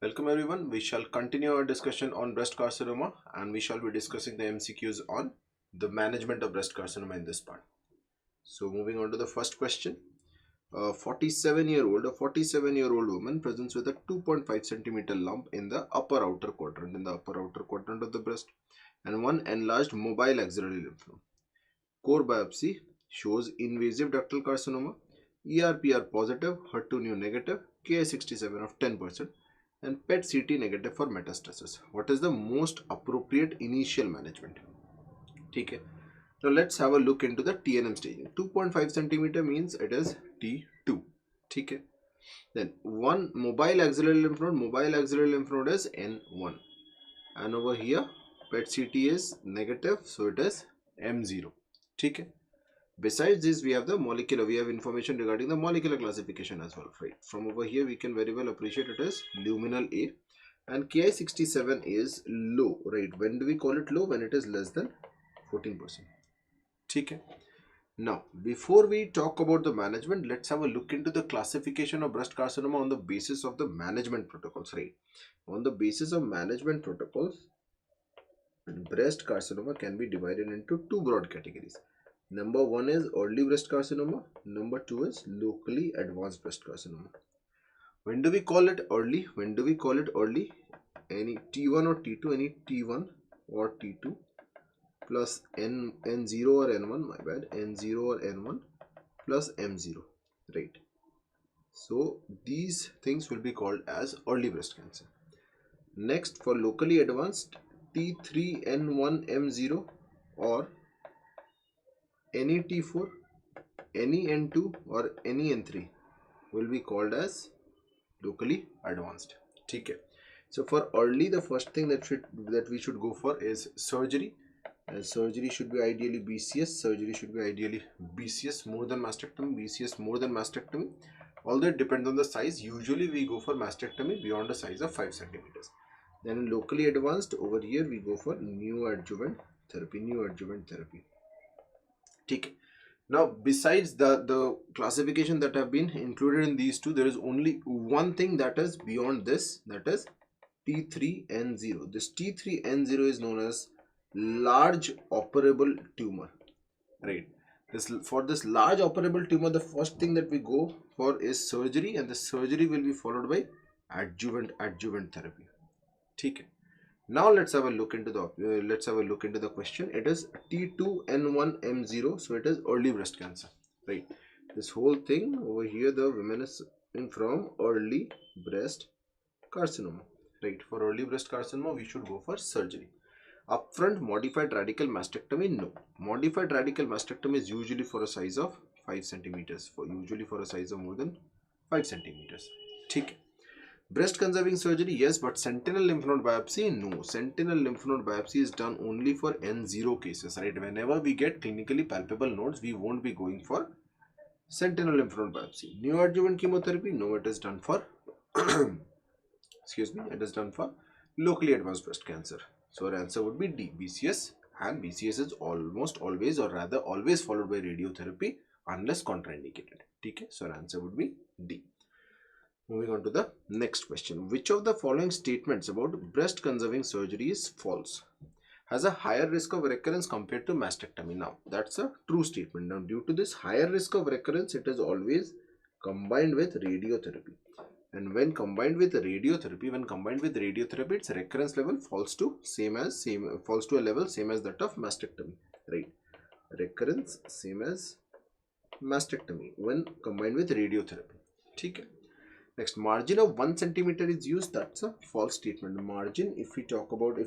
Welcome everyone. We shall continue our discussion on breast carcinoma and we shall be discussing the MCQs on the management of breast carcinoma in this part. So moving on to the first question. A 47-year-old woman presents with a 2.5 centimeter lump in the upper outer quadrant of the breast and one enlarged mobile axillary lymph node. Core biopsy shows invasive ductal carcinoma, ERPR positive, HER2 negative, Ki67 of 10%. and PET-CT negative for metastasis. What is the most appropriate initial management? Okay. Now let's have a look into the TNM staging. 2.5 centimeter means it is T2. Okay. Then one mobile axillary lymph node is N1, and over here PET-CT is negative, so it is M0. Okay. Besides this, we have information regarding the molecular classification as well, right? From over here, we can very well appreciate it as luminal A, and Ki67 is low, right? When do we call it low? When it is less than 14%. Okay. Now, before we talk about the management, let's have a look into the classification of breast carcinoma on the basis of the management protocols, right? On the basis of management protocols, breast carcinoma can be divided into two broad categories. Number one is early breast carcinoma. Number two is locally advanced breast carcinoma. When do we call it early? When do we call it early? Any T1 or T2, any T1 or T2 plus N0 or N1, my bad, N0 or N1 plus M0, right? So these things will be called as early breast cancer. Next, for locally advanced, T3, N1, M0 or any T4, any N2 or any N3 will be called as locally advanced. Okay. So for early, the first thing that we should go for is surgery. And surgery should be ideally BCS. Surgery should be ideally BCS more than mastectomy, BCS more than mastectomy. Although it depends on the size, usually we go for mastectomy beyond a size of 5 centimeters. Then locally advanced, over here we go for neoadjuvant therapy. Okay. Now, besides the classification that have been included in these two, there is only one thing that is beyond this, that is T3N0. This T3N0 is known as large operable tumor, right? For this large operable tumor, the first thing that we go for is surgery, and the surgery will be followed by adjuvant therapy. Okay. Now let's have a look into the question. It is T2N1M0, so it is early breast cancer, right? This whole thing over here, the women is from early breast carcinoma, right? For early breast carcinoma, we should go for surgery. Upfront modified radical mastectomy, no. Modified radical mastectomy is usually for a size of 5 centimeters, usually for a size of more than 5 centimeters. Okay. Breast conserving surgery, yes, but sentinel lymph node biopsy, no. Sentinel lymph node biopsy is done only for N0 cases, right? Whenever we get clinically palpable nodes, we won't be going for sentinel lymph node biopsy. Neoadjuvant chemotherapy, no, it is done for excuse me, it is done for locally advanced breast cancer. So our answer would be D, BCS, and BCS is almost always, or rather always, followed by radiotherapy unless contraindicated. Okay, so our answer would be D. Moving on to the next question. Which of the following statements about breast conserving surgery is false? Has a higher risk of recurrence compared to mastectomy. Now, that's a true statement. Now, due to this higher risk of recurrence, it is always combined with radiotherapy. And when combined with radiotherapy, its recurrence level falls to a level same as that of mastectomy, right? Recurrence same as mastectomy when combined with radiotherapy. Okay. Next, margin of 1 centimeter is used. That's a false statement. The margin, if we talk about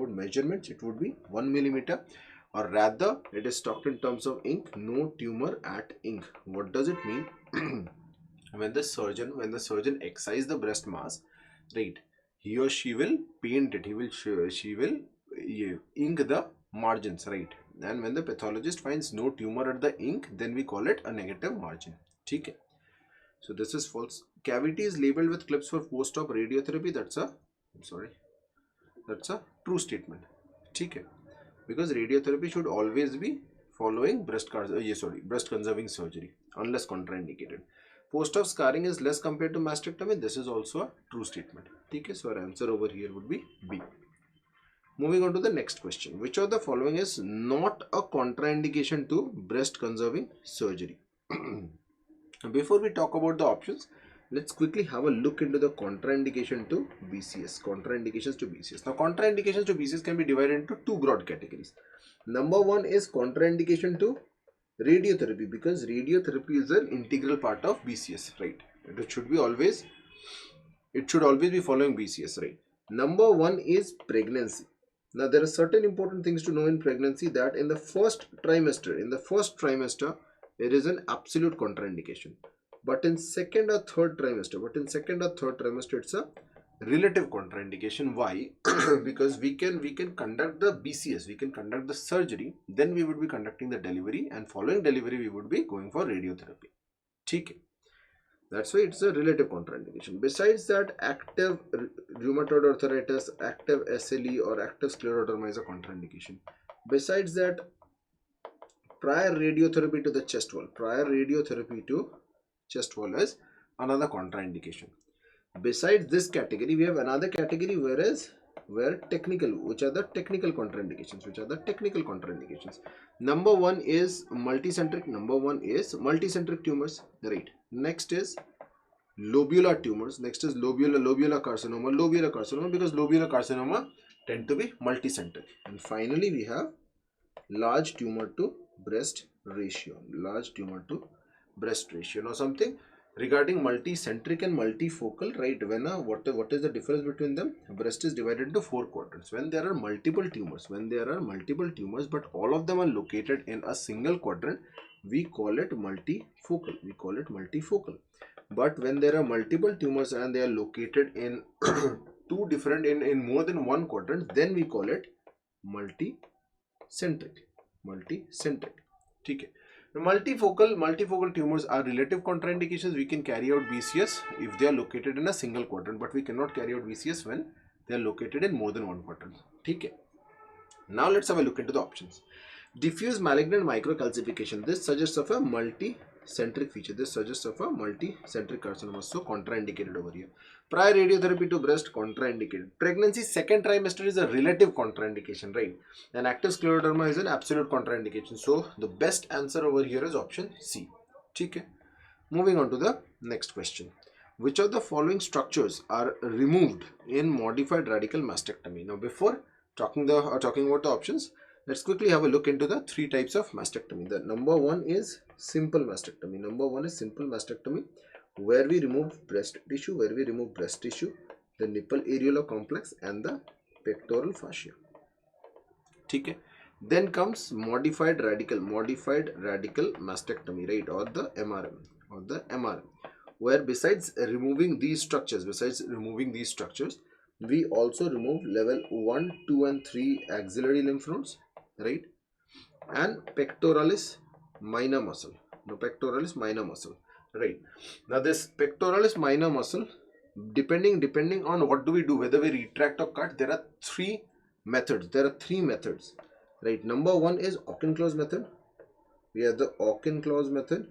measurements, it would be 1 millimeter, or rather, it is talked in terms of ink. No tumor at ink. What does it mean? When the surgeon excises the breast mass, right, he or she will paint it. She will ink the margins, right? And when the pathologist finds no tumor at the ink, then we call it a negative margin. Okay. So this is false. Cavity is labeled with clips for post-op radiotherapy. That's a true statement. Okay. Because radiotherapy should always be following breast conserving surgery unless contraindicated. Post op scarring is less compared to mastectomy. This is also a true statement. Okay, so our answer over here would be B. Moving on to the next question. Which of the following is not a contraindication to breast conserving surgery? Before we talk about the options, let's quickly have a look into the contraindication to BCS. Contraindications to BCS. Now, contraindications to BCS can be divided into two broad categories. Number one is contraindication to radiotherapy, because radiotherapy is an integral part of BCS, right? It should always be following BCS, right? Number one is pregnancy. Now, there are certain important things to know in pregnancy, that in the first trimester, there is an absolute contraindication. But in second or third trimester, it's a relative contraindication. Why? Because we can conduct the BCS, we can conduct the surgery, then we would be conducting the delivery, and following delivery we would be going for radiotherapy. Okay. That's why it's a relative contraindication. Besides that, active rheumatoid arthritis, active SLE or active scleroderma is a contraindication. Besides that, prior radiotherapy to the chest wall, is another contraindication. Besides this category, we have another category which are the technical contraindications. Number one is multicentric tumors, right? Next is lobular tumors. Next is lobular carcinoma, because lobular carcinoma tend to be multicentric. And finally, we have large tumor to breast ratio. Now, something regarding multicentric and multifocal, right? When what is the difference between them? Breast is divided into 4 quadrants. When there are multiple tumors, but all of them are located in a single quadrant, we call it multifocal. But when there are multiple tumors and they are located in in more than one quadrant, then we call it multicentric. Okay. Multifocal tumors are relative contraindications. We can carry out BCS if they are located in a single quadrant, but we cannot carry out BCS when they are located in more than one quadrant. Okay. Now let's have a look into the options. Diffuse malignant microcalcification. This suggests of a multicentric feature. Carcinoma. So contraindicated over here. Prior radiotherapy to breast, contraindicated. Pregnancy second trimester is a relative contraindication, right? And active scleroderma is an absolute contraindication. So the best answer over here is option C. Okay. Moving on to the next question. Which of the following structures are removed in modified radical mastectomy? Now, before talking about the options, let's quickly have a look into the 3 types of mastectomy. The number one is simple mastectomy. Where we remove breast tissue, the nipple areolar complex and the pectoral fascia. Okay. Then comes modified radical mastectomy, right? Or the MRM. Where besides removing these structures, we also remove level 1, 2 and 3 axillary lymph nodes, right? And pectoralis minor muscle. Right. Now this pectoralis minor muscle, depending on what do we do, whether we retract or cut, there are 3 methods. Right. Number one is Auchincloss method. We have the Auchincloss method.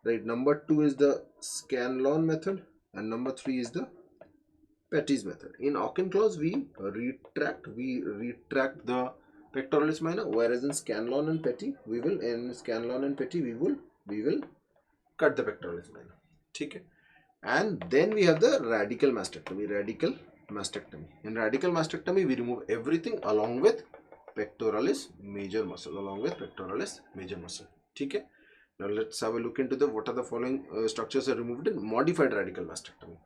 Right. Number 2 is the Scanlon method, and number 3 is the Petty's method. In Auchincloss, we retract the pectoralis minor, whereas in Scanlon and Petty, we will cut the pectoralis minor. Okay. And then we have the radical mastectomy. In radical mastectomy, we remove everything along with pectoralis major muscle. Okay. Now let's have a look into what are the following structures are removed in modified radical mastectomy.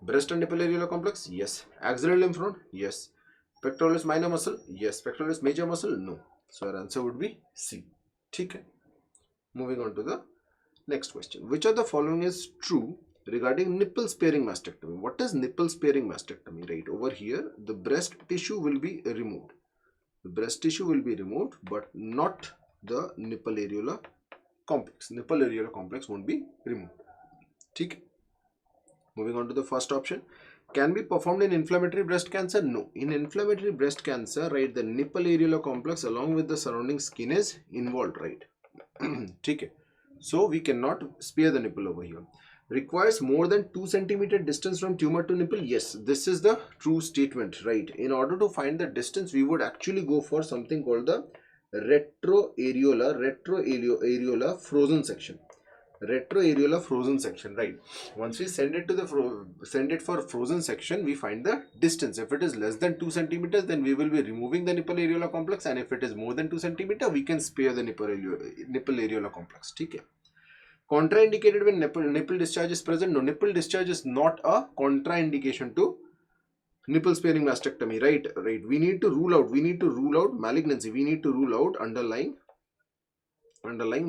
Breast and nipple areolar complex, yes. Axillary lymph node, yes. Pectoralis minor muscle, yes. Pectoralis major muscle, no. So our answer would be C. Okay. Moving on to the next question. Which of the following is true regarding nipple sparing mastectomy? What is nipple sparing mastectomy? Right over here, the breast tissue will be removed. But not the nipple areolar complex. Nipple areolar complex won't be removed. Okay. Moving on to the first option. Can be performed in inflammatory breast cancer? No. In inflammatory breast cancer, right, the nipple areolar complex along with the surrounding skin is involved, right? Okay. So we cannot spare the nipple over here. Requires more than 2 centimeter distance from tumor to nipple. Yes, this is the true statement, right? In order to find the distance, we would actually go for something called the retroareolar frozen section. Retroareolar frozen section, right? Once we send it to the send it for frozen section, we find the distance. If it is less than 2 centimeters, then we will be removing the nipple areolar complex, and if it is more than 2 centimeter, we can spare the nipple areolar complex. Okay. Contraindicated when nipple discharge is present. No, nipple discharge is not a contraindication to nipple sparing mastectomy, right? We need to rule out malignancy. We need to rule out underlying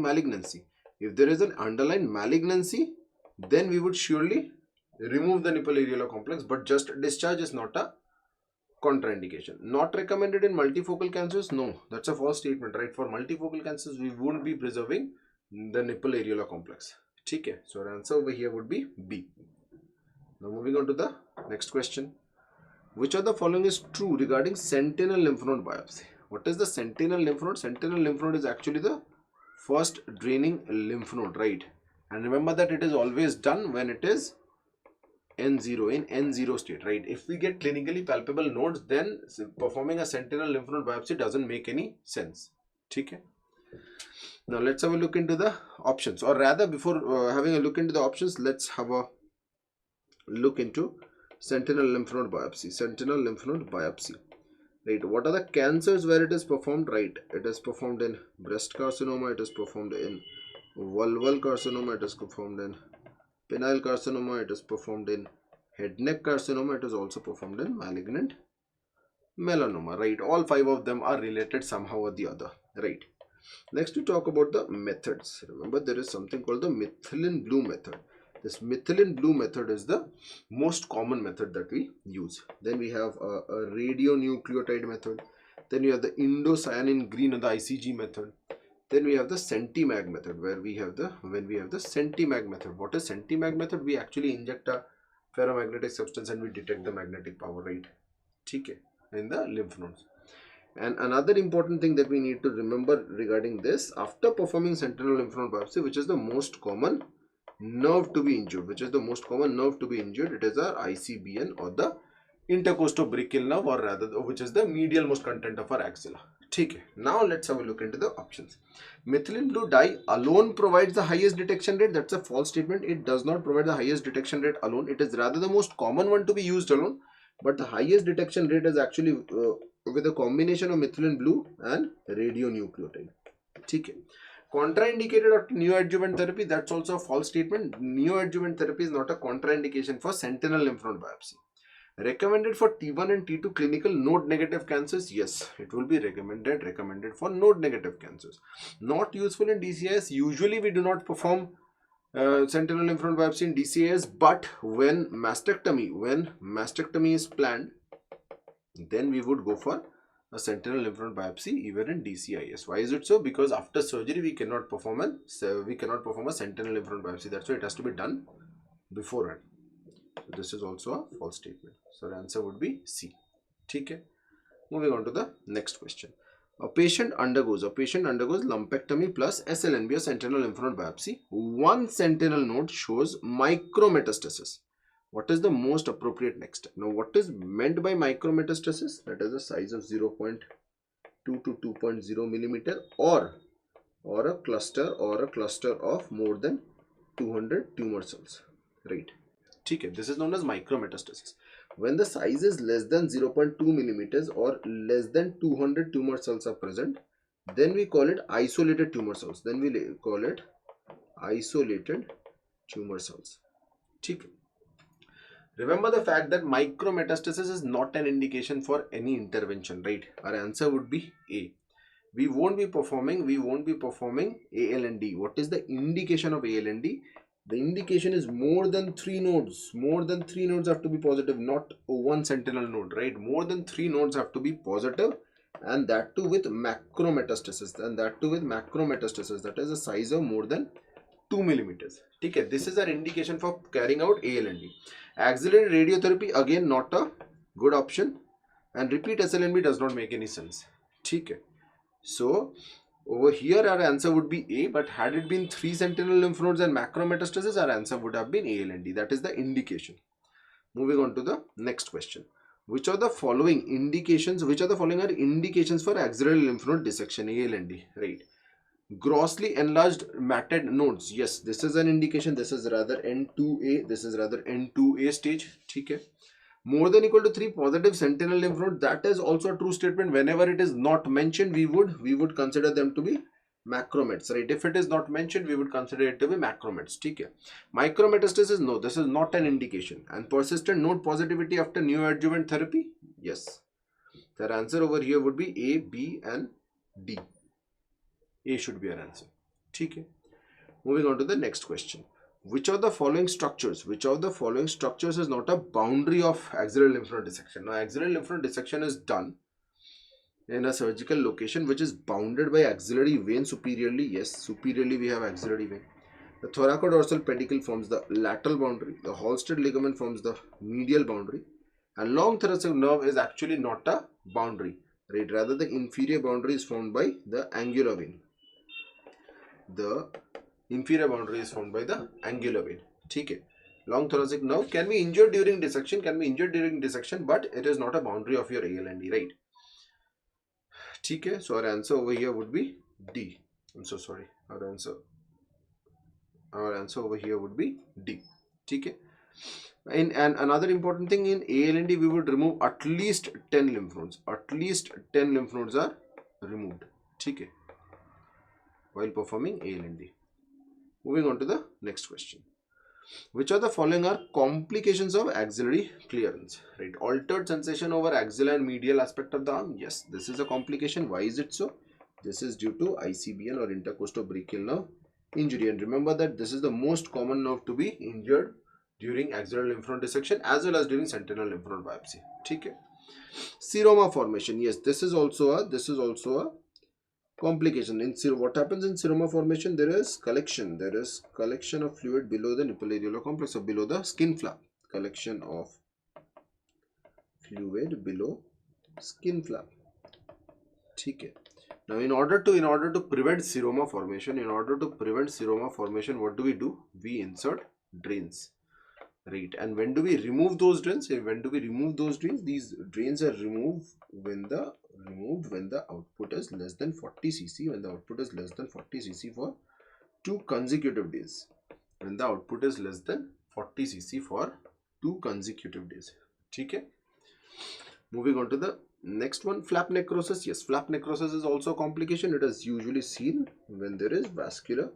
malignancy. If there is an underlying malignancy, then we would surely remove the nipple areolar complex, but just discharge is not a contraindication. Not recommended in multifocal cancers. No, that's a false statement, right? For multifocal cancers, we won't be preserving the nipple areolar complex. Okay, so our answer over here would be B. Now moving on to the next question. Which of the following is true regarding sentinel lymph node biopsy? What is the sentinel lymph node? Sentinel lymph node is actually the first draining lymph node, right? And remember that it is always done when it is N0, in N0 state, right? If we get clinically palpable nodes, then performing a sentinel lymph node biopsy doesn't make any sense. Okay. Now let's have a look into the options, or rather before having a look into the options, let's have a look into sentinel lymph node biopsy. Sentinel lymph node biopsy, right? What are the cancers where it is performed? Right, it is performed in breast carcinoma, it is performed in vulval carcinoma, it is performed in penile carcinoma, it is performed in head neck carcinoma, it is also performed in malignant melanoma, right? All 5 of them are related somehow or the other, right? Next, we talk about the methods. Remember, there is something called the methylene blue method. This methylene blue method is the most common method that we use. Then we have a radionucleotide method. Then we have the indocyanine green, or the ICG method. Then we have the Centimag method, where we have the Centimag method. What is Centimag method? We actually inject a ferromagnetic substance and we detect the magnetic power, right? Okay, in the lymph nodes. And another important thing that we need to remember regarding this, after performing sentinel lymph node biopsy, which is the most common nerve to be injured, it is our ICBN, or the intercostobrachial nerve, or rather which is the medial most content of our axilla. Okay, now let's have a look into the options. Methylene blue dye alone provides the highest detection rate. That's a false statement. It does not provide the highest detection rate alone. It is rather the most common one to be used alone, but the highest detection rate is actually with a combination of methylene blue and radionucleotide. Okay. Contraindicated of neoadjuvant therapy, that's also a false statement. Neoadjuvant therapy is not a contraindication for sentinel lymph node biopsy. Recommended for T1 and T2 clinical node negative cancers. Yes, it will be recommended for node negative cancers. Not useful in DCIS. Usually we do not perform sentinel lymph node biopsy in DCIS, but when mastectomy is planned, then we would go for a sentinel lymph node biopsy even in DCIS. Why is it so? Because after surgery we cannot perform a sentinel lymph node biopsy. That's why it has to be done beforehand. So this is also a false statement. So the answer would be C. Okay. Moving on to the next question. A patient undergoes lumpectomy plus SLNB, or sentinel lymph node biopsy. One sentinel node shows micrometastasis. What is the most appropriate next step? Now, what is meant by micrometastasis? That is a size of 0.2 to 2.0 millimeter, or a cluster of more than 200 tumor cells, right? Okay, this is known as micrometastasis. When the size is less than 0.2 millimeters or less than 200 tumor cells are present, then we call it isolated tumor cells. Okay. Remember the fact that micrometastasis is not an indication for any intervention, right? Our answer would be A. We won't be performing ALND. What is the indication of ALND? The indication is more than 3 nodes. More than 3 nodes have to be positive, not one sentinel node, right? More than 3 nodes have to be positive, and that too with macrometastasis. That is a size of more than 2 millimeters. Okay, this is our indication for carrying out ALND. Auxiliary radiotherapy, again not a good option, and repeat SLNB does not make any sense. Okay, so Over here our answer would be A, but had it been 3 sentinel lymph nodes and macrometastasis, our answer would have been AL and D. That is the indication. Moving on to the next question. Which are the following indications, which are the following are indications for axillary lymph node dissection, AL and D, right? Grossly enlarged matted nodes, yes, this is an indication. This is rather N2A, this is rather N2A stage, okay? More than equal to 3 positive sentinel lymph node, that is also a true statement. Whenever it is not mentioned, we would consider them to be macromets, right? If it is not mentioned, we would consider it to be macromets, okay? Micrometastasis, no, this is not an indication. And persistent node positivity after neoadjuvant therapy, yes. The answer over here would be A, B and D. A should be our answer. Okay. Moving on to the next question. Which of the following structures? Which of the following structures is not a boundary of axillary lymph node dissection? Now, axillary lymph node dissection is done in a surgical location which is bounded by axillary vein superiorly. Yes, superiorly we have axillary vein. The thoracodorsal pedicle forms the lateral boundary. The Halsted ligament forms the medial boundary. And long thoracic nerve is actually not a boundary, right? Rather, the inferior boundary is formed by the angular vein. The inferior boundary is formed by the angular vein. Okay. Long thoracic nerve can be injured during dissection, but it is not a boundary of your AL and D, right? Okay. So our answer over here would be D. I'm so sorry. Our answer over here would be D. Okay. And another important thing, in AL and D, we would remove at least 10 lymph nodes. At least 10 lymph nodes are removed. Okay. While performing AL and D. Moving on to the next question. Which of the following are complications of axillary clearance? Right, altered sensation over axilla and medial aspect of the arm. Yes, this is a complication. Why is it so? This is due to ICBN or intercostobrachial nerve injury. And remember that this is the most common nerve to be injured during axillary lymph node dissection as well as during sentinel lymph node biopsy. Okay. Seroma formation. Yes, this is also a complication. In what happens in seroma formation? There is collection of fluid below the nipple-areolar complex, or below the skin flap. Collection of fluid below skin flap. Okay. Now, in order to prevent seroma formation, what do? We insert drains, right? And when do we remove those drains? These drains are removed when the output is less than 40 cc. When the output is less than 40 cc for 2 consecutive days. When the output is less than 40 cc for 2 consecutive days. Okay. Moving on to the next one, flap necrosis. Yes, flap necrosis is also a complication. It is usually seen when there is vascular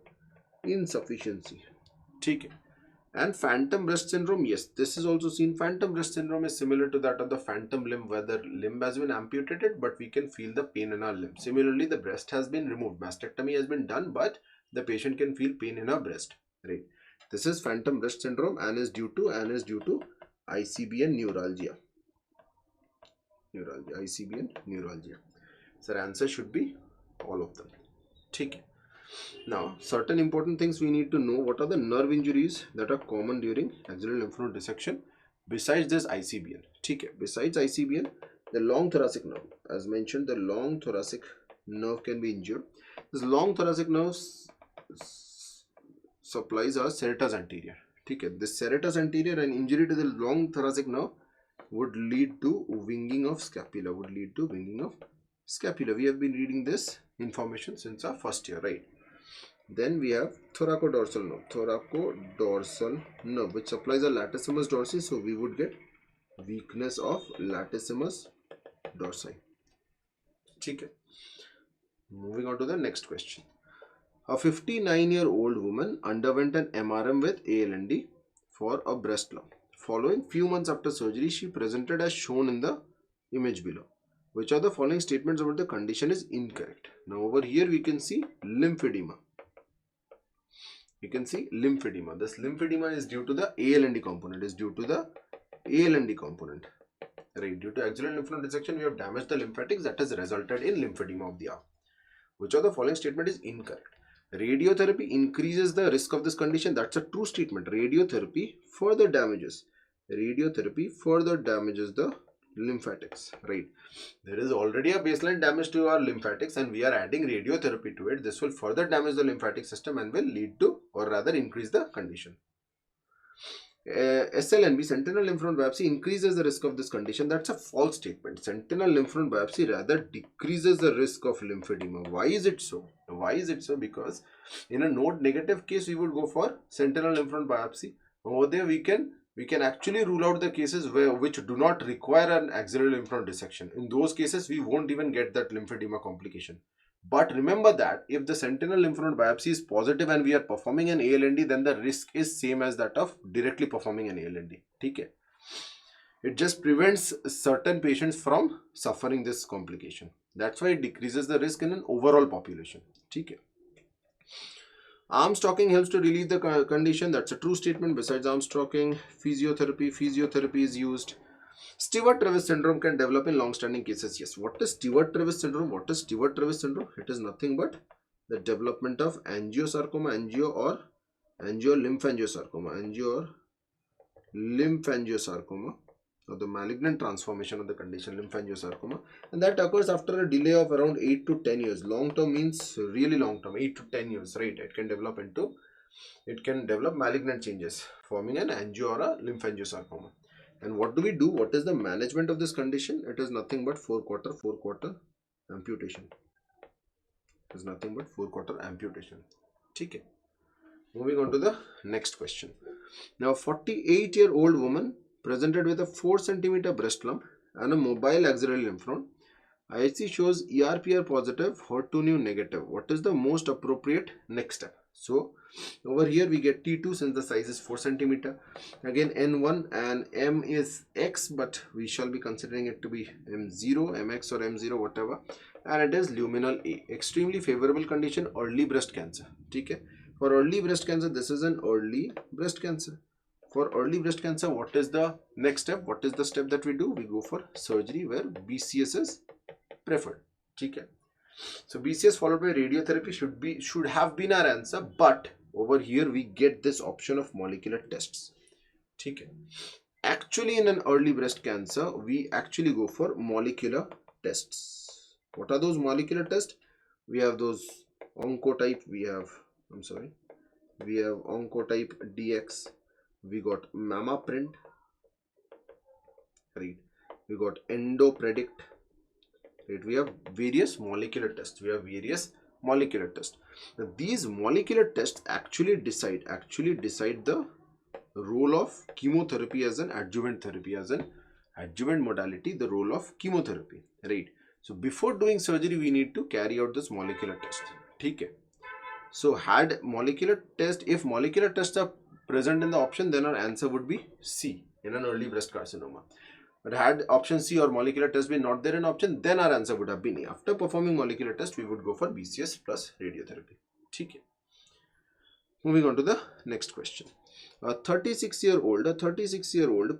insufficiency. Okay. And phantom breast syndrome, yes, this is also seen. Phantom breast syndrome is similar to that of the phantom limb, where the limb has been amputated, but we can feel the pain in our limb. Similarly, the breast has been removed. Mastectomy has been done, but the patient can feel pain in her breast. Right. This is phantom breast syndrome and is due to ICBN neuralgia. ICBN neuralgia. So our answer should be all of them. Okay. Now, certain important things we need to know. What are the nerve injuries that are common during axillary lymph node dissection besides this ICBN? Okay. Besides ICBN, the long thoracic nerve. As mentioned, the long thoracic nerve can be injured. This long thoracic nerve supplies our serratus anterior. Okay. This serratus anterior, and injury to the long thoracic nerve would lead to winging of scapula. We have been reading this information since our first year, right? Then we have thoracodorsal nerve, which supplies a latissimus dorsi. So we would get weakness of latissimus dorsi. Okay. Moving on to the next question. A 59-year-old woman underwent an MRM with AL and D for a breast lump. Following few months after surgery, she presented as shown in the image below. Which of the following statements about the condition is incorrect? Now over here we can see lymphedema. This lymphedema is due to the AL and D component. Right. Due to axillary lymph node dissection, we have damaged the lymphatics that has resulted in lymphedema of the arm. Which of the following statement is incorrect? Radiotherapy increases the risk of this condition. That's a true statement. Radiotherapy further damages the lymphatics, right? There is already a baseline damage to our lymphatics and we are adding radiotherapy to it. This will further damage the lymphatic system and will lead to, or rather increase the condition. SLNB, sentinel lymph node biopsy, increases the risk of this condition. That's a false statement. Sentinel lymph node biopsy rather decreases the risk of lymphedema. Why is it so? Why is it so? Because in a node negative case, we would go for sentinel lymph node biopsy. Over there, we can actually rule out the cases which do not require an axillary lymph node dissection. In those cases, we won't even get that lymphedema complication. But remember that if the sentinel lymph node biopsy is positive and we are performing an ALND, then the risk is same as that of directly performing an ALND. Okay? It just prevents certain patients from suffering this complication. That's why it decreases the risk in an overall population. Okay? Arm stocking helps to relieve the condition. That's a true statement. Besides arm stocking, physiotherapy is used. Stewart-Travis syndrome can develop in long-standing cases. Yes. What is Stewart-Travis syndrome? What is Stewart-Travis syndrome? It is nothing but the development of angiosarcoma, lymphangiosarcoma, or the malignant transformation of the condition lymphangiosarcoma, and that occurs after a delay of around 8 to 10 years. Long term means really long term, 8 to 10 years, right? It can develop malignant changes, forming an angio or a lymphangiosarcoma. And what do we do? What is the management of this condition? It is nothing but 4-quarter amputation. It is nothing but 4-quarter amputation. Okay. Moving on to the next question. Now, a 48-year-old woman presented with a 4 cm breast lump and a mobile axillary lymph node. IHC shows ERPR positive, HER2/neu negative. What is the most appropriate next step? So, over here we get T2 since the size is 4 cm. Again, N1 and M is X, but we shall be considering it to be M0, MX or M0, whatever. And it is luminal A. Extremely favorable condition, early breast cancer. Okay? For early breast cancer, this is an early breast cancer. For early breast cancer, what is the next step? What is the step that we do? We go for surgery where BCS is preferred. Okay. So BCS followed by radiotherapy should have been our answer, but over here we get this option of molecular tests. Okay. Actually, in an early breast cancer, we actually go for molecular tests. What are those molecular tests? We have those oncotype. We have oncotype DX. We got mamma print. Right. We got endopredict. Right. We have various molecular tests. Now, these molecular tests actually decide the role of chemotherapy as an adjuvant therapy, as an adjuvant modality, the role of chemotherapy. Right. So before doing surgery, we need to carry out this molecular test. Okay. So if molecular tests are present in the option, then our answer would be C in an early breast carcinoma. But had option C or molecular test been not there in option, then our answer would have been A. After performing molecular test, we would go for BCS plus radiotherapy. Okay. Moving on to the next question. A 36-year-old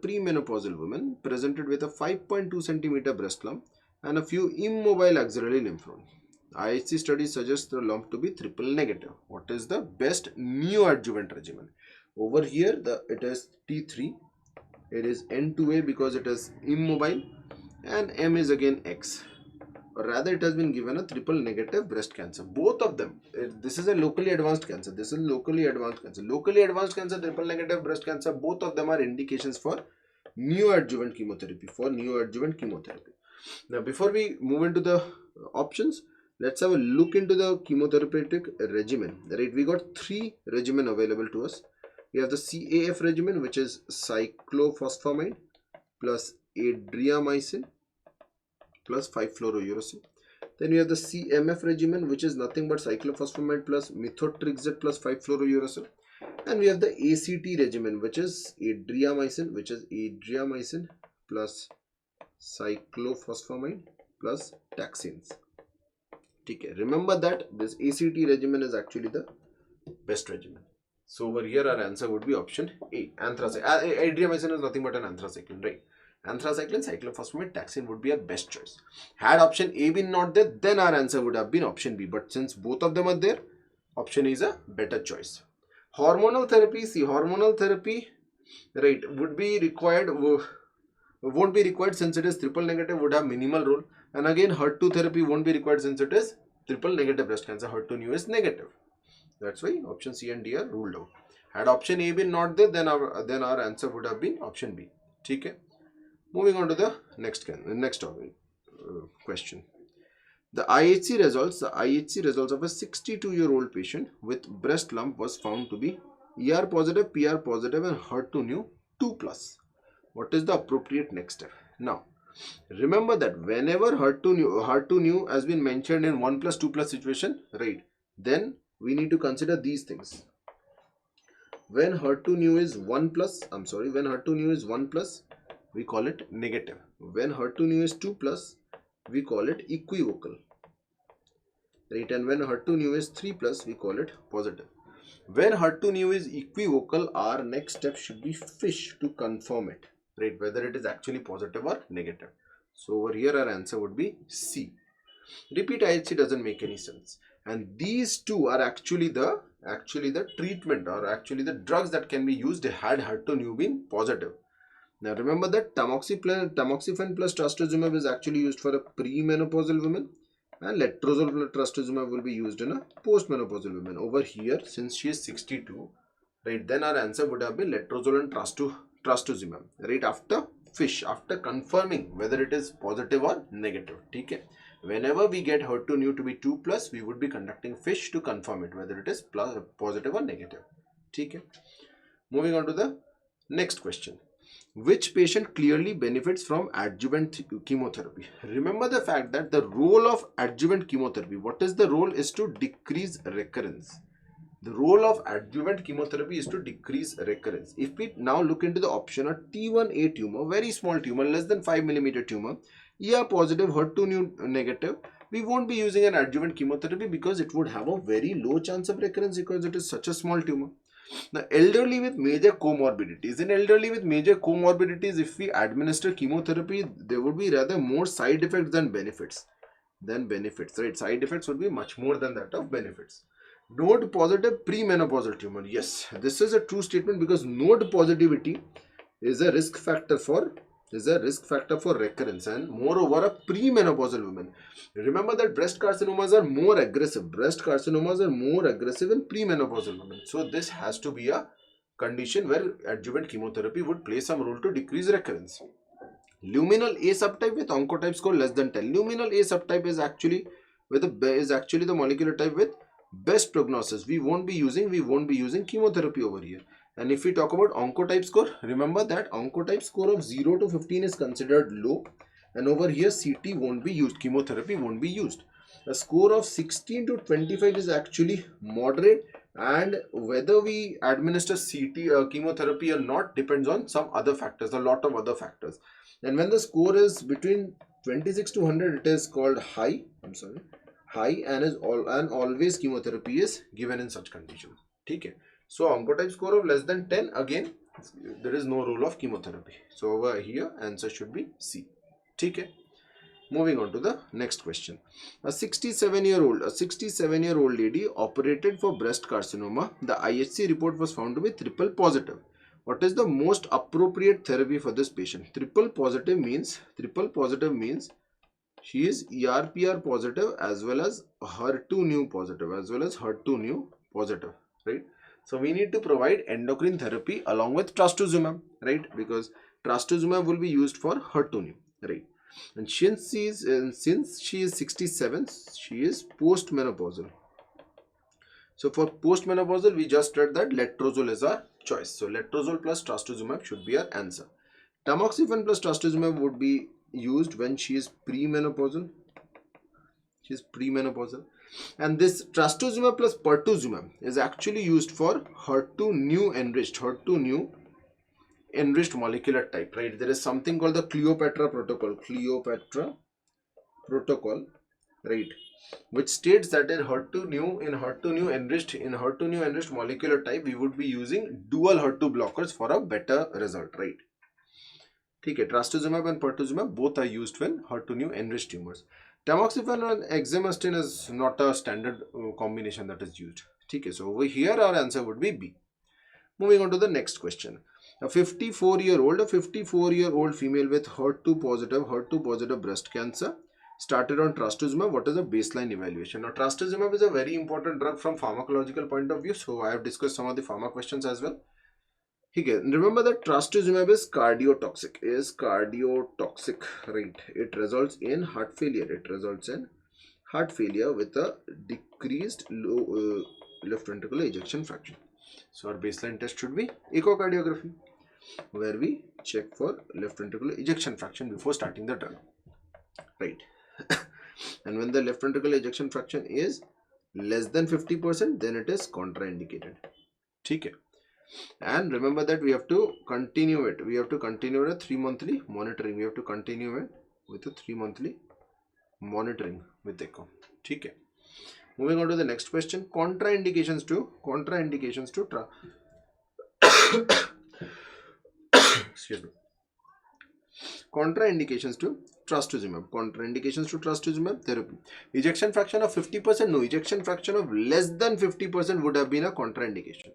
premenopausal woman presented with a 5.2 cm breast lump and a few immobile axillary lymph nodes. IHC study suggests the lump to be triple negative. What is the best neoadjuvant regimen? Over here, it is T3. It is N2A because it is immobile, and M is again X. Or rather, it has been given a triple negative breast cancer. Both of them. This is a locally advanced cancer. Locally advanced cancer, triple negative breast cancer. Both of them are indications for neoadjuvant chemotherapy. Now, before we move into the options, let's have a look into the chemotherapeutic regimen. Right, we got 3 regimen available to us. We have the CAF regimen, which is cyclophosphamide plus adriamycin plus 5-fluorouracil. Then we have the CMF regimen, which is nothing but cyclophosphamide plus methotrexate plus 5-fluorouracil. And we have the ACT regimen, which is adriamycin plus cyclophosphamide plus taxanes. Okay, remember that this ACT regimen is actually the best regimen. So over here our answer would be option A, anthracycline. Adriamycin is nothing but an anthracycline, right? Anthracycline, cyclophosphamide, taxane would be a best choice. Had option A been not there, then our answer would have been option B. But since both of them are there, option A is a better choice. Hormonal therapy, right, would be required won't be required since it is triple negative, would have minimal role. And again, HER2 therapy won't be required since it is triple negative breast cancer. HER2 new is negative. That's why option C and D are ruled out. Had option A been not there, then our answer would have been option B. Okay. Moving on to the next question. The IHC results of a 62-year-old patient with breast lump was found to be ER positive, PR positive, and HER2 new 2+. What is the appropriate next step? Now, remember that whenever HER2 new has been mentioned in 1+, 2+ situation, right? Then we need to consider these things. When HER2 new is 1+, we call it negative. When HER2 new is 2+, we call it equivocal. Right? And when HER2 new is 3+, we call it positive. When HER2 new is equivocal, our next step should be FISH to confirm it, right? Whether it is actually positive or negative. So over here our answer would be C. Repeat IHC doesn't make any sense. And these two are actually the treatment, or actually the drugs that can be used had HER2 new been positive. Now remember that tamoxifen plus trastuzumab is actually used for a premenopausal woman, and letrozole plus trastuzumab will be used in a postmenopausal woman. Over here, since she is 62, right, then our answer would have been letrozole and trastuzumab, right, after FISH, after confirming whether it is positive or negative. Okay. Whenever we get HER2 new to be 2+, we would be conducting FISH to confirm it whether it is positive or negative. Okay. Moving on to the next question. Which patient clearly benefits from adjuvant chemotherapy? Remember the fact that the role of adjuvant chemotherapy, what is the role, is to decrease recurrence. The role of adjuvant chemotherapy is to decrease recurrence. If we now look into the option, a T1A tumor, very small tumor, less than 5 mm tumor, ER positive, HER2 new negative, we won't be using an adjuvant chemotherapy because it would have a very low chance of recurrence because it is such a small tumor. Now, elderly with major comorbidities. In elderly with major comorbidities, if we administer chemotherapy, there would be rather more side effects than benefits. Right? Side effects would be much more than that of benefits. Node positive premenopausal tumor. Yes, this is a true statement because node positivity is a risk factor for recurrence, and moreover a premenopausal woman. Remember that breast carcinomas are more aggressive. In premenopausal women. So this has to be a condition where adjuvant chemotherapy would play some role to decrease recurrence. Luminal A subtype with oncotype score less than 10. Luminal A subtype is actually the molecular type with best prognosis. We won't be using chemotherapy over here. And if we talk about oncotype score, remember that oncotype score of 0 to 15 is considered low, and over here CT won't be used, chemotherapy won't be used. A score of 16 to 25 is actually moderate, and whether we administer chemotherapy or not depends on some other factors, a lot of other factors. And when the score is between 26 to 100, it is called high, and always chemotherapy is given in such conditions. Okay. So oncotype score of less than 10, again there is no role of chemotherapy. So over here answer should be C. Okay. Moving on to the next question. A 67-year-old lady operated for breast carcinoma. The IHC report was found to be triple positive. What is the most appropriate therapy for this patient? Triple positive means she is ER/PR positive as well as HER2 new positive right? So we need to provide endocrine therapy along with trastuzumab, right? Because trastuzumab will be used for HER2 new, right? And since she is 67, she is postmenopausal. So for postmenopausal, we just read that letrozole is our choice. So letrozole plus trastuzumab should be our answer. Tamoxifen plus trastuzumab would be used when she is premenopausal. And this trastuzumab plus pertuzumab is actually used for HER2 new enriched molecular type, right? There is something called the Cleopatra protocol, right, which states that in HER2 new enriched molecular type, we would be using dual HER2 blockers for a better result, right? Okay, trastuzumab and pertuzumab both are used when HER2 new enriched tumors. Tamoxifen and exemestane is not a standard combination that is used. Okay, so over here our answer would be B. Moving on to the next question. A 54-year-old female with HER2 positive breast cancer started on trastuzumab. What is the baseline evaluation? Now, trastuzumab is a very important drug from pharmacological point of view. So, I have discussed some of the pharma questions as well. Remember that trastuzumab is cardiotoxic. Right? It results in heart failure. With a decreased left ventricular ejection fraction. So, our baseline test should be echocardiography, where we check for left ventricular ejection fraction before starting the drug. Right? And when the left ventricular ejection fraction is less than 50%, then it is contraindicated. Okay. And remember that we have to continue it. We have to continue a 3-monthly monitoring. We have to continue it with a 3-monthly monitoring with echo. Okay. Moving on to the next question. Contraindications to excuse me. Contraindications to trastuzumab therapy. Ejection fraction of 50%? No. Ejection fraction of less than 50% would have been a contraindication.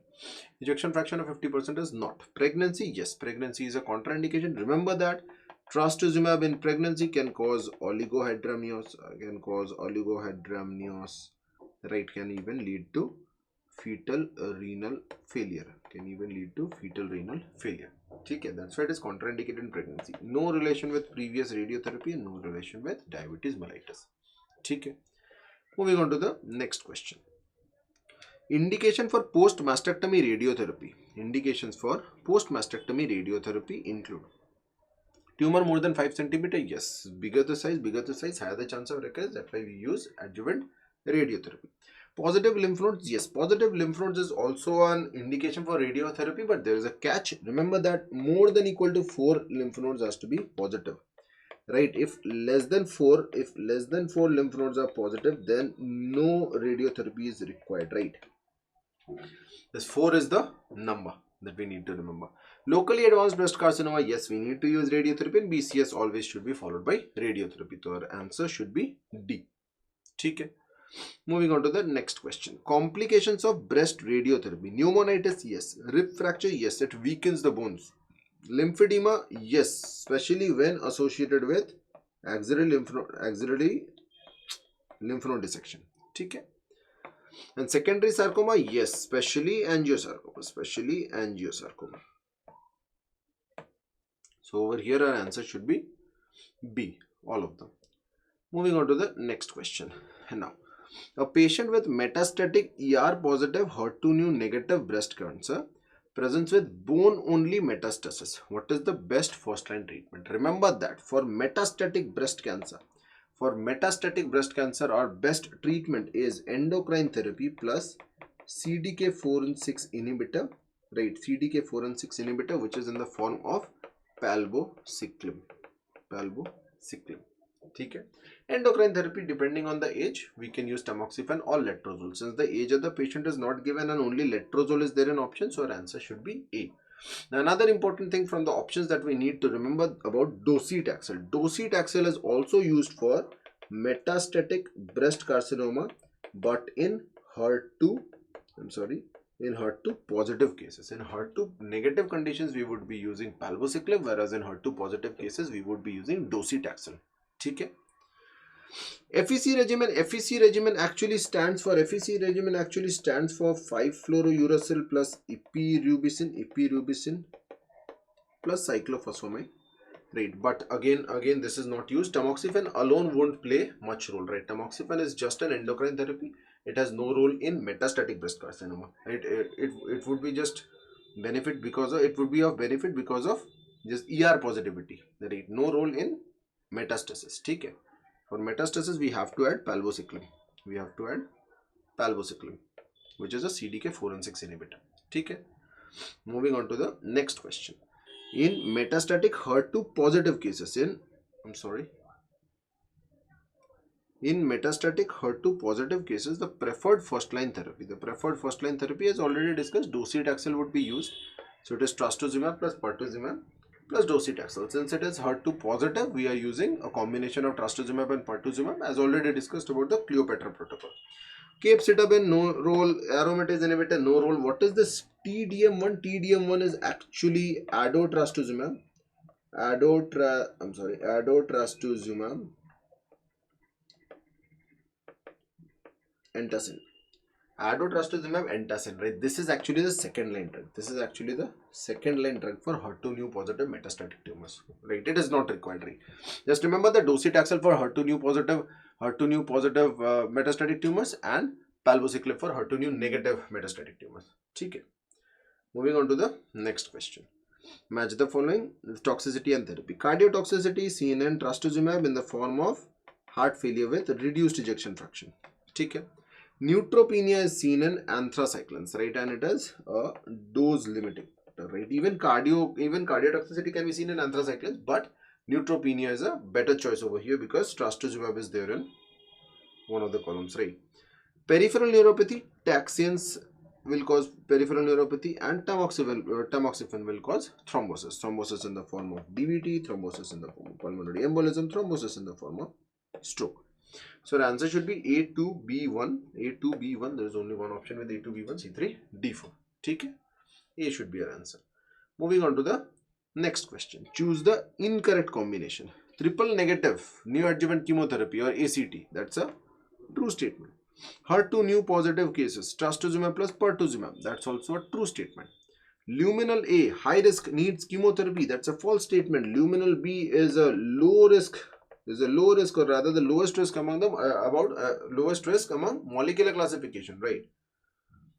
Ejection fraction of 50% is not. Pregnancy? Yes. Pregnancy is a contraindication. Remember that trastuzumab in pregnancy can cause oligohydramnios. Right? Can even lead to fetal renal failure. Okay, that's why it is contraindicated in pregnancy. No relation with previous radiotherapy and no relation with diabetes mellitus. Okay. Moving on to the next question. Indication for post-mastectomy radiotherapy. Indications for post-mastectomy radiotherapy include tumor more than 5 cm. Yes. Bigger the size, higher the chance of recurrence. That's why we use adjuvant radiotherapy. Positive lymph nodes, yes, positive lymph nodes is also an indication for radiotherapy, but there is a catch. Remember that more than equal to 4 lymph nodes has to be positive, right? If less than 4 lymph nodes are positive, then no radiotherapy is required, right? This 4 is the number that we need to remember. Locally advanced breast carcinoma, yes, we need to use radiotherapy, and BCS always should be followed by radiotherapy. So our answer should be D. Okay. Moving on to the next question. Complications of breast radiotherapy. Pneumonitis, yes. Rib fracture, yes. It weakens the bones. Lymphedema, yes. Especially when associated with axillary lymph node dissection. Okay. And secondary sarcoma, yes. Especially angiosarcoma. So over here our answer should be B. All of them. Moving on to the next question. Now, a patient with metastatic ER-positive HER2-negative breast cancer presents with bone-only metastasis. What is the best first-line treatment? Remember that for metastatic breast cancer, our best treatment is endocrine therapy plus CDK4 and 6 inhibitor, right? CDK4 and 6 inhibitor, which is in the form of palbociclib. Okay. Endocrine therapy, depending on the age, we can use tamoxifen or letrozole. Since the age of the patient is not given and only letrozole is there an option, so our answer should be A. Now, another important thing from the options that we need to remember about docetaxel. Docetaxel is also used for metastatic breast carcinoma, but in HER2 positive cases. In HER2 negative conditions, we would be using palbociclib, whereas in HER2 positive cases, we would be using docetaxel. Okay. FEC regimen actually stands for 5-fluorouracil plus epirubicin plus cyclophosphamide, right? But again this is not used. Tamoxifen alone won't play much role, right? Tamoxifen is just an endocrine therapy. It has no role in metastatic breast carcinoma. It would be just benefit because of just ER positivity, right? No role in metastasis. Okay. For metastasis, we have to add palbociclib. Which is a CDK4 and 6 inhibitor. Okay. Moving on to the next question. In metastatic HER2 positive cases, the preferred first line therapy, as already discussed, docetaxel would be used. So it is trastuzumab plus pertuzumab plus docetaxel. Since it is HER2 positive, we are using a combination of trastuzumab and pertuzumab, as already discussed about the Cleopatra protocol. Capecitabine, no role. Aromatase inhibitor, no role. What is this TDM1 is actually adotrastuzumab. Adotrastuzumab entacin. Adotrastuzumab entacin, right? This is actually the second line drug. This is actually the second line drug for HER2/neu positive metastatic tumors, right? It is not required, right? Just remember the docetaxel for HER2/neu positive metastatic tumors and palbociclib for HER2/neu negative metastatic tumors. Okay. Moving on to the next question. Match the following toxicity and therapy. Cardiotoxicity seen in trastuzumab in the form of heart failure with reduced ejection fraction. Okay. Neutropenia is seen in anthracyclines, right? And it is a dose limiting, right? Even cardiotoxicity can be seen in anthracyclines, but neutropenia is a better choice over here because trastuzumab is there in one of the columns, right? Peripheral neuropathy, taxians will cause peripheral neuropathy, and tamoxifen will cause thrombosis. Thrombosis in the form of DVT, thrombosis in the form of pulmonary embolism, thrombosis in the form of stroke. So the answer should be A2B1. A2B1. There is only one option with A2B1, C3, D4. Okay? A should be our answer. Moving on to the next question. Choose the incorrect combination. Triple negative neoadjuvant chemotherapy or ACT. That's a true statement. HER2/neu positive cases. Trastuzumab plus pertuzumab. That's also a true statement. Luminal A, high risk, needs chemotherapy. That's a false statement. Luminal B is a low risk. Is a low risk, or rather the lowest risk among them, lowest risk among molecular classification, right?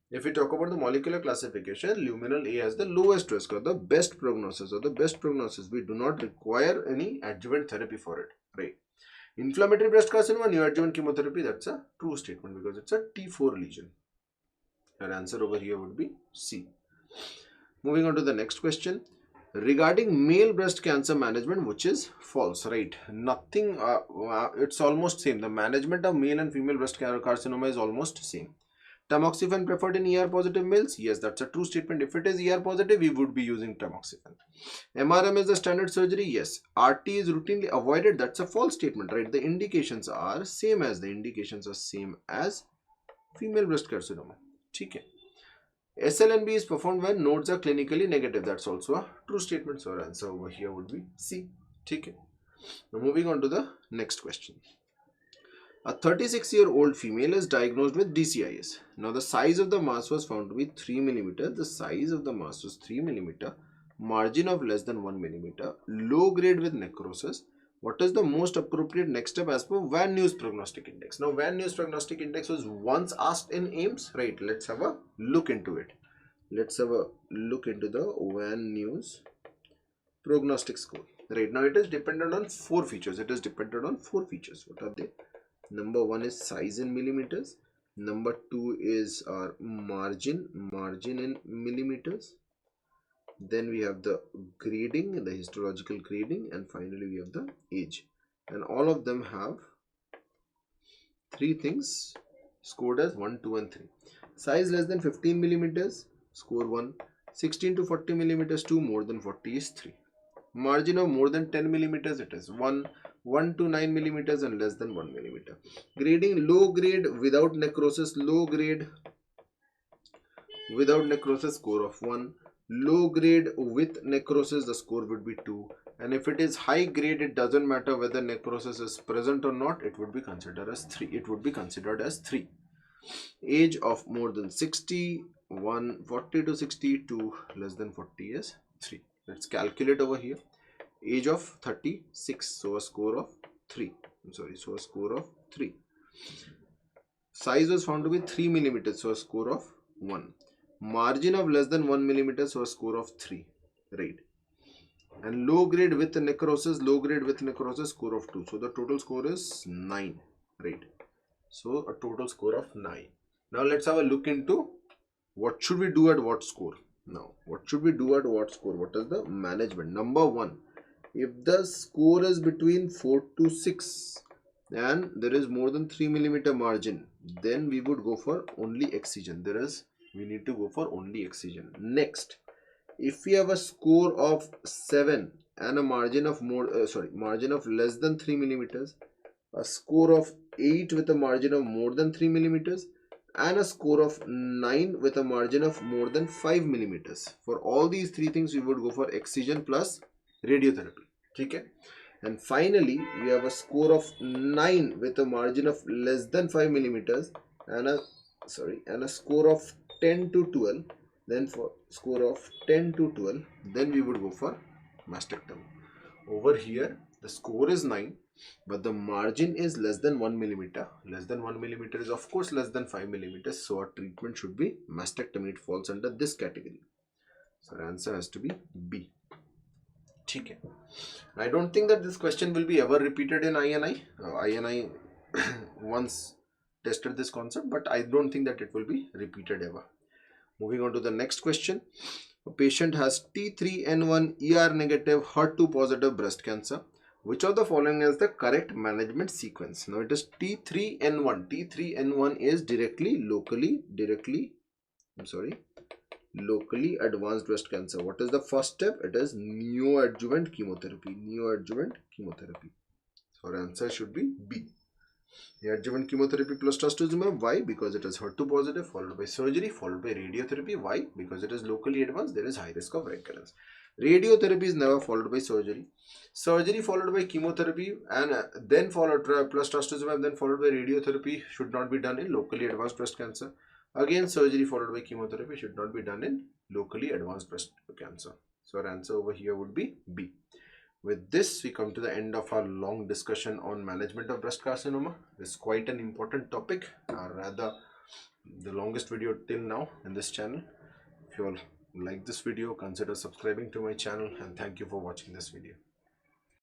If we talk about the molecular classification, luminal A has the lowest risk or the best prognosis We do not require any adjuvant therapy for it, right? Inflammatory breast carcinoma, neoadjuvant chemotherapy, that's a true statement because it's a T4 lesion. Our answer over here would be C. Moving on to the next question. Regarding male breast cancer management, which is false, right? Nothing, it's almost same. The management of male and female breast carcinoma is almost same. Tamoxifen preferred in ER positive males? Yes, that's a true statement. If it is ER positive, we would be using tamoxifen. MRM is the standard surgery? Yes. RT is routinely avoided? That's a false statement, right? The indications are same as female breast carcinoma. Okay. SLNB is performed when nodes are clinically negative. That's also a true statement. So our answer over here would be C. Okay. Now moving on to the next question. A 36-year-old female is diagnosed with DCIS. Now the size of the mass was found to be 3 mm. The size of the mass was 3 mm. Margin of less than 1 mm. Low grade with necrosis. What is the most appropriate next step as per Van Nuys prognostic index? Now Van Nuys prognostic index was once asked in AIIMS, right? Let's have a look into it. Let's have a look into the Van Nuys prognostic score. Right now it is dependent on 4 features. What are they? Number 1 is size in millimeters. Number 2 is our margin in millimeters. Then we have the grading, the histological grading, and finally we have the age. And all of them have 3 things scored as 1, 2 and 3. Size less than 15 millimeters, score 1. 16 to 40 millimeters, 2. More than 40 is 3. Margin of more than 10 millimeters, it is 1. 1 to 9 millimeters and less than 1 millimeter. Grading, low grade without necrosis, score of 1. Low grade with necrosis, the score would be 2. And if it is high grade, it doesn't matter whether necrosis is present or not, it would be considered as 3. Age of more than 60, 40 to 62, less than 40 is 3. Let's calculate over here. Age of 36, so a score of 3. Size was found to be 3 millimeters, so a score of 1. Margin of less than 1 millimeter, so a score of 3, right? And low grade with necrosis, score of 2. So the total score is 9, right? So a total score of 9. Now let's have a look into what should we do at what score. What is the management? Number 1, if the score is between 4 to 6 and there is more than 3 millimeter margin, then we would go for only excision. We need to go for only excision. Next, if we have a score of 7 and a margin of less than 3 millimeters, a score of 8 with a margin of more than 3 millimeters, and a score of 9 with a margin of more than 5 millimeters. For all these three things, we would go for excision plus radiotherapy. Okay? And finally, we have a score of 9 with a margin of less than 5 millimeters and a score of 10 to 12. Then for score of 10 to 12, then we would go for mastectomy. Over here, the score is 9, but the margin is less than 1 millimeter. Less than 1 millimeter is of course less than 5 millimeters. So our treatment should be mastectomy. It falls under this category. So our answer has to be B. Okay. I don't think that this question will be ever repeated in INI. INI once tested this concept, but I don't think that it will be repeated ever. Moving on to the next question. A patient has T3N1 ER negative HER2 positive breast cancer. Which of the following is the correct management sequence? Now it is T3N1. T3N1 is locally advanced breast cancer. What is the first step? It is neoadjuvant chemotherapy. Neoadjuvant chemotherapy. So our answer should be B. Neoadjuvant chemotherapy plus trastuzumab. Why? Because it is HER2 positive, followed by surgery, followed by radiotherapy. Why? Because it is locally advanced. There is high risk of recurrence. Radiotherapy is never followed by surgery. Surgery followed by chemotherapy and then followed plus trastuzumab, then followed by radiotherapy should not be done in locally advanced breast cancer. Again, surgery followed by chemotherapy should not be done in locally advanced breast cancer. So our answer over here would be B. With this, we come to the end of our long discussion on management of breast carcinoma. It's quite an important topic, or rather the longest video till now in this channel. If you all like this video, consider subscribing to my channel, and thank you for watching this video.